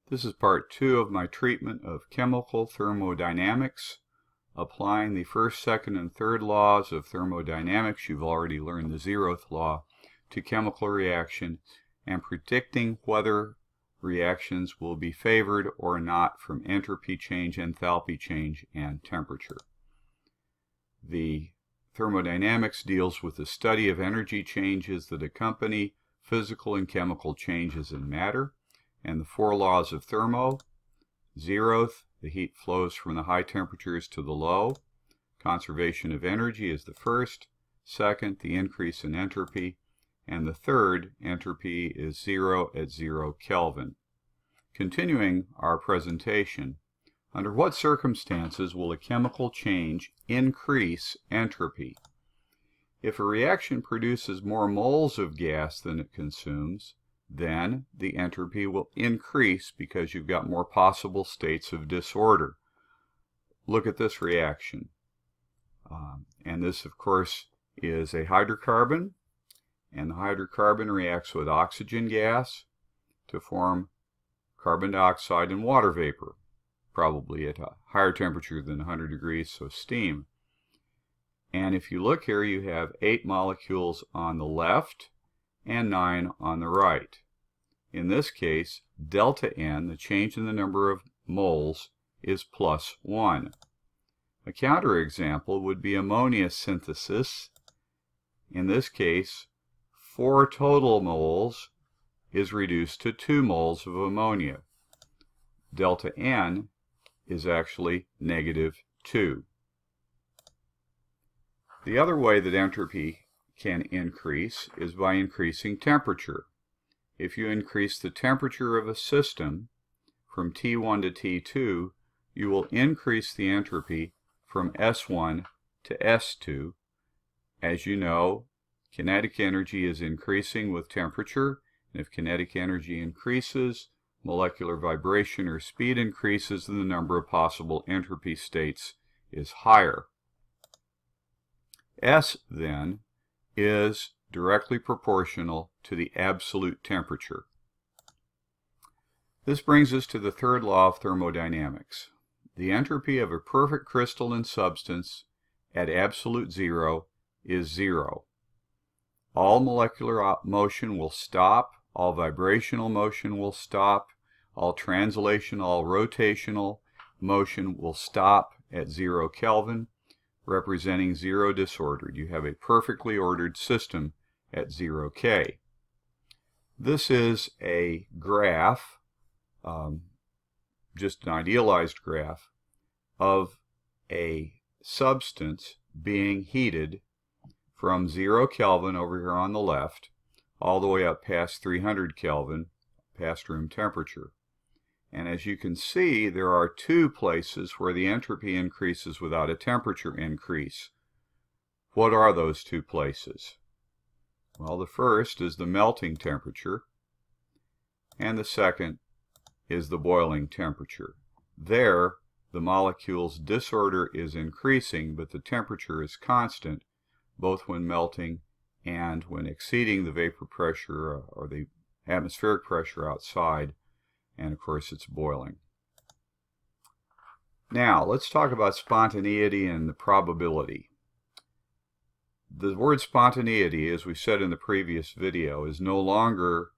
This is part 2 of my treatment of chemical thermodynamics, applying the first, second, and third laws of thermodynamics. You've already learned the 0th law to chemical reaction and predicting whether reactions will be favored or not from entropy change, enthalpy change, and temperature. The thermodynamics deals with the study of energy changes that accompany physical and chemical changes in matter. And the 4 laws of thermo: 0th, the heat flows from the high temperatures to the low. Conservation of energy is the first. Second, the increase in entropy. And the third, entropy is 0 at 0 Kelvin. Continuing our presentation, under what circumstances will a chemical change increase entropy? If a reaction produces more moles of gas than it consumes, then the entropy will increase because you've got more possible states of disorder. Look at this reaction. And this, of course, is a hydrocarbon. And the hydrocarbon reacts with oxygen gas to form carbon dioxide and water vapor, probably at a higher temperature than 100 degrees, so steam. And if you look here, you have 8 molecules on the left and 9 on the right. In this case, delta N, the change in the number of moles, is +1. A counterexample would be ammonia synthesis. In this case, 4 total moles is reduced to 2 moles of ammonia. Delta N is actually -2. The other way that entropy can increase is by increasing temperature. If you increase the temperature of a system from T1 to T2, you will increase the entropy from S1 to S2. As you know, kinetic energy is increasing with temperature, and if kinetic energy increases, molecular vibration or speed increases, and the number of possible entropy states is higher. S, then, is directly proportional to the absolute temperature. This brings us to the 3rd law of thermodynamics. The entropy of a perfect crystalline substance at absolute 0 is 0. All molecular motion will stop, all vibrational motion will stop, all translation, all rotational motion will stop at 0 Kelvin, representing 0 disordered. You have a perfectly ordered system at 0 K. This is a graph, just an idealized graph, of a substance being heated from 0 Kelvin over here on the left, all the way up past 300 Kelvin, past room temperature. And as you can see, there are 2 places where the entropy increases without a temperature increase. What are those 2 places? Well, the first is the melting temperature, and the second is the boiling temperature. There, the molecule's disorder is increasing, but the temperature is constant, both when melting and when exceeding the vapor pressure or the atmospheric pressure outside. And of course, it's boiling. Now, let's talk about spontaneity and the probability. The word spontaneity, as we said in the previous video, is no longer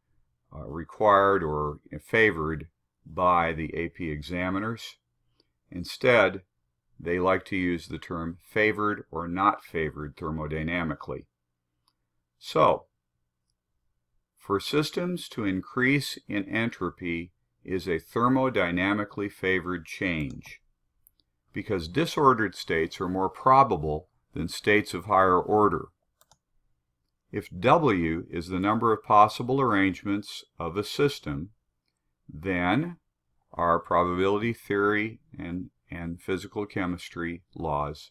required or favored by the AP examiners. Instead, they like to use the term favored or not favored thermodynamically. So, for systems to increase in entropy is a thermodynamically favored change, because disordered states are more probable than states of higher order. If W is the number of possible arrangements of a system, then our probability theory and physical chemistry laws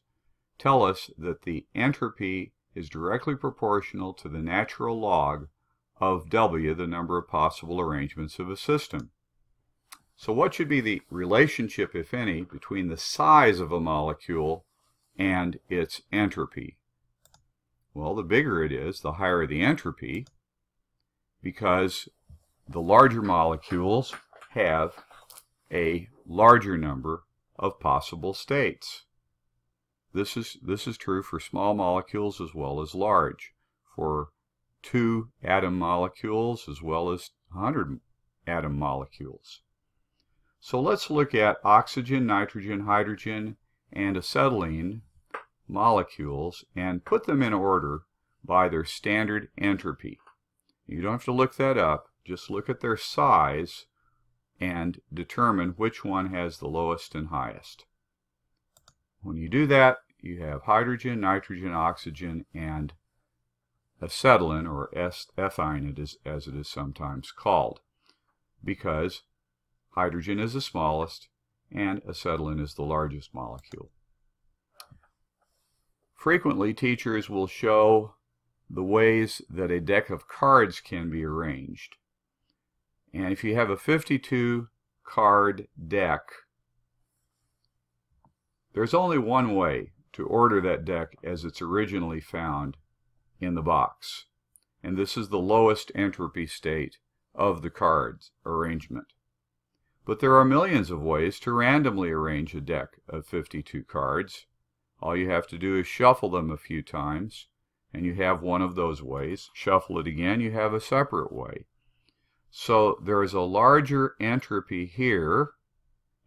tell us that the entropy is directly proportional to the natural log of W, the number of possible arrangements of a system. So what should be the relationship, if any, between the size of a molecule and its entropy? Well, the bigger it is, the higher the entropy, because the larger molecules have a larger number of possible states. This is true for small molecules as well as large, for 2 atom molecules as well as 100 atom molecules. So let's look at oxygen, nitrogen, hydrogen, and acetylene molecules and put them in order by their standard entropy. You don't have to look that up, just look at their size and determine which one has the lowest and highest. When you do that, you have hydrogen, nitrogen, oxygen, and acetylene, or ethine as it is sometimes called, because hydrogen is the smallest and acetylene is the largest molecule. Frequently, teachers will show the ways that a deck of cards can be arranged. And if you have a 52 card deck, there's only one way to order that deck as it's originally found in the box. And this is the lowest entropy state of the cards arrangement. But there are millions of ways to randomly arrange a deck of 52 cards. All you have to do is shuffle them a few times, and you have one of those ways. Shuffle it again, you have a separate way. So there is a larger entropy here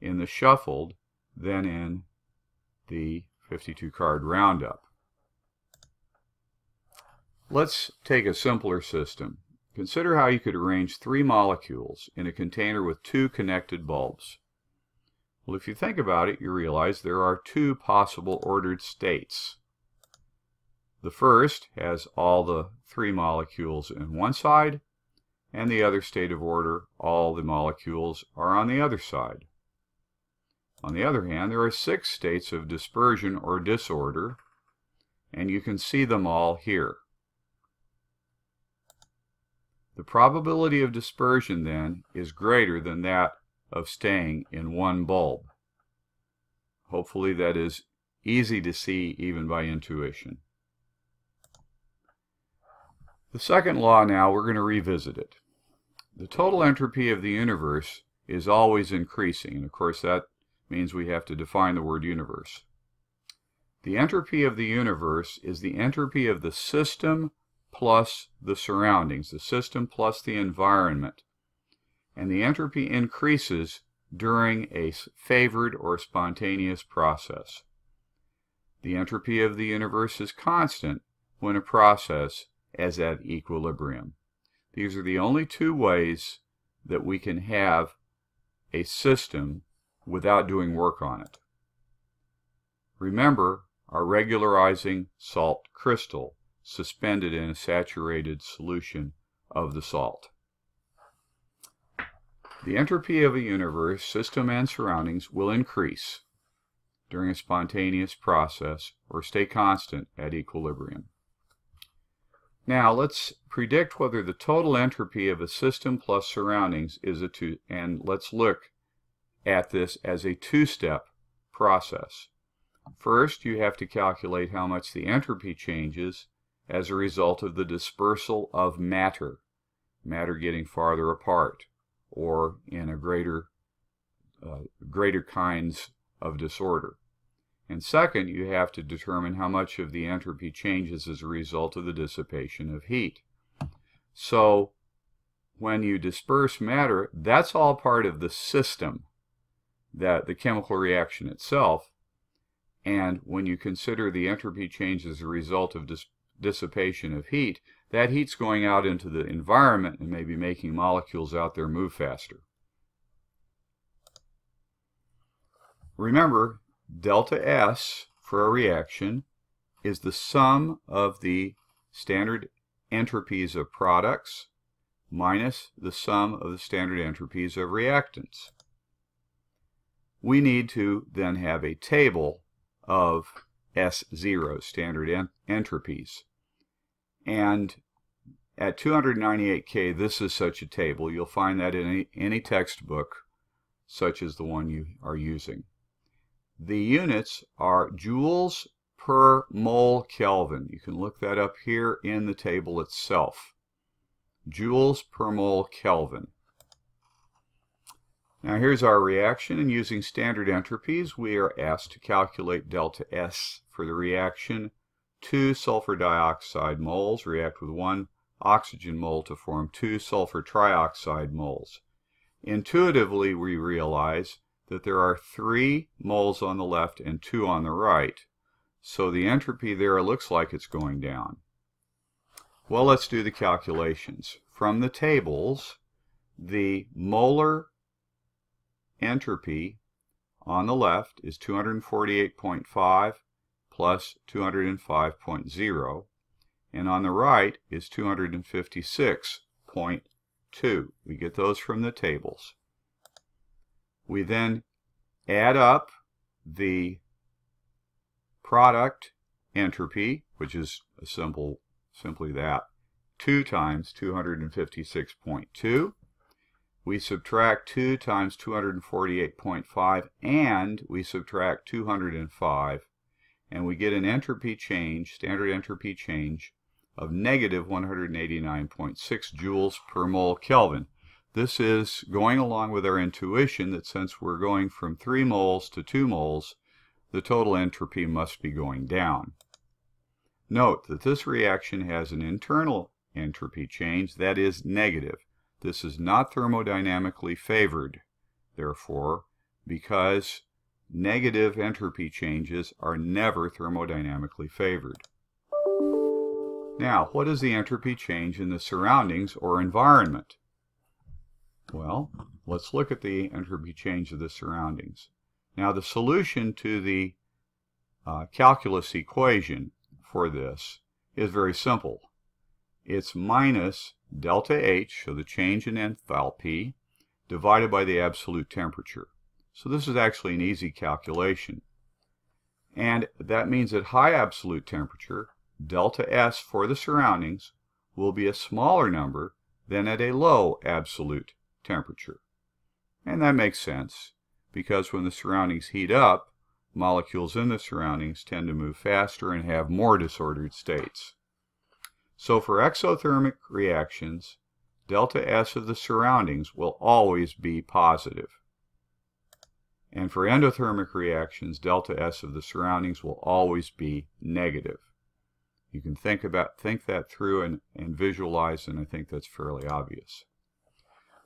in the shuffled than in the 52 card roundup. Let's take a simpler system. Consider how you could arrange 3 molecules in a container with 2 connected bulbs. Well, if you think about it, you realize there are 2 possible ordered states. The first has all the 3 molecules in one side, and the other state of order, all the molecules are on the other side. On the other hand, there are 6 states of dispersion or disorder, and you can see them all here. The probability of dispersion, then, is greater than that of staying in one bulb. Hopefully that is easy to see even by intuition. The second law now, we're going to revisit it. The total entropy of the universe is always increasing, and of course that means we have to define the word universe. The entropy of the universe is the entropy of the system plus the surroundings, the system plus the environment. And the entropy increases during a favored or spontaneous process. The entropy of the universe is constant when a process is at equilibrium. These are the only 2 ways that we can have a system without doing work on it. Remember our regularizing salt crystal suspended in a saturated solution of the salt. The entropy of a universe, system, and surroundings will increase during a spontaneous process or stay constant at equilibrium. Now let's predict whether the total entropy of a system plus surroundings is a 2, and let's look at this as a 2-step process. First, you have to calculate how much the entropy changes as a result of the dispersal of matter getting farther apart, or in a greater kinds of disorder. And second, you have to determine how much of the entropy changes as a result of the dissipation of heat. So when you disperse matter, that's all part of the system, the chemical reaction itself. And when you consider the entropy change as a result of dissipation of heat, that heat's going out into the environment and maybe making molecules out there move faster. Remember, delta S for a reaction is the sum of the standard entropies of products minus the sum of the standard entropies of reactants. We need to then have a table of S0, standard entropies. And at 298 K, this is such a table. You'll find that in any textbook, such as the one you are using. The units are joules per mole Kelvin. You can look that up here in the table itself. Joules per mole Kelvin. Now here's our reaction, and using standard entropies we are asked to calculate delta S for the reaction. 2 sulfur dioxide moles react with 1 oxygen mole to form 2 sulfur trioxide moles. Intuitively we realize that there are 3 moles on the left and 2 on the right, so the entropy there looks like it's going down. Well, let's do the calculations. From the tables, the molar entropy on the left is 248.5 plus 205.0, and on the right is 256.2. We get those from the tables. We then add up the product entropy, which is simply that, 2 times 256.2. We subtract 2 times 248.5, and we subtract 205, and we get an entropy change, standard entropy change, of negative 189.6 joules per mole Kelvin. This is going along with our intuition that since we're going from 3 moles to 2 moles, the total entropy must be going down. Note that this reaction has an internal entropy change that is negative. This is not thermodynamically favored, therefore, because negative entropy changes are never thermodynamically favored. Now, what is the entropy change in the surroundings or environment? Well, let's look at the entropy change of the surroundings. Now, the solution to the calculus equation for this is very simple. It's minus delta H, so the change in enthalpy, divided by the absolute temperature. So this is actually an easy calculation. And that means at high absolute temperature, delta S for the surroundings will be a smaller number than at a low absolute temperature. And that makes sense, because when the surroundings heat up, molecules in the surroundings tend to move faster and have more disordered states. So for exothermic reactions, delta S of the surroundings will always be positive. And for endothermic reactions, delta S of the surroundings will always be negative. You can think that through and visualize, and I think that's fairly obvious.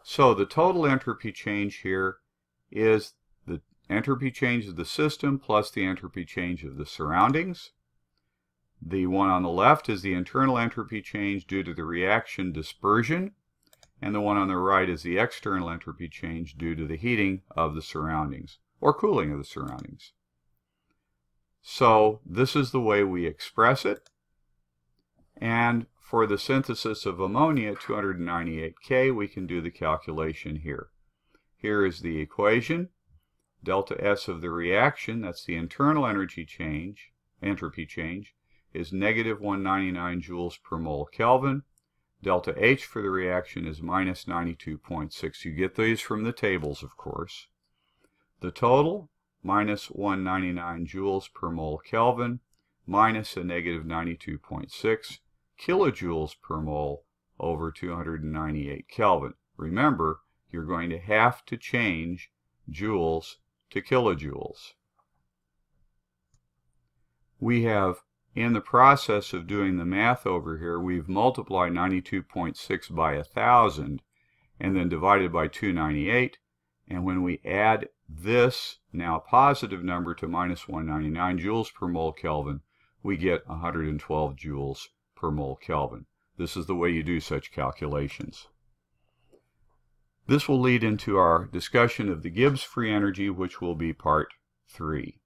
So the total entropy change here is the entropy change of the system plus the entropy change of the surroundings. The one on the left is the internal entropy change due to the reaction dispersion, and the one on the right is the external entropy change due to the heating of the surroundings, or cooling of the surroundings. So this is the way we express it. And for the synthesis of ammonia at 298 K, we can do the calculation here. Here is the equation. Delta S of the reaction, that's the internal entropy change, is negative 199 joules per mole Kelvin. Delta H for the reaction is minus 92.6. You get these from the tables, of course. The total, minus 199 joules per mole Kelvin, minus a negative 92.6 kilojoules per mole over 298 Kelvin. Remember, you're going to have to change joules to kilojoules. We have, in the process of doing the math over here, we've multiplied 92.6 by 1,000 and then divided by 298. And when we add this now positive number to minus 199 joules per mole Kelvin, we get 112 joules per mole Kelvin. This is the way you do such calculations. This will lead into our discussion of the Gibbs free energy, which will be part 3.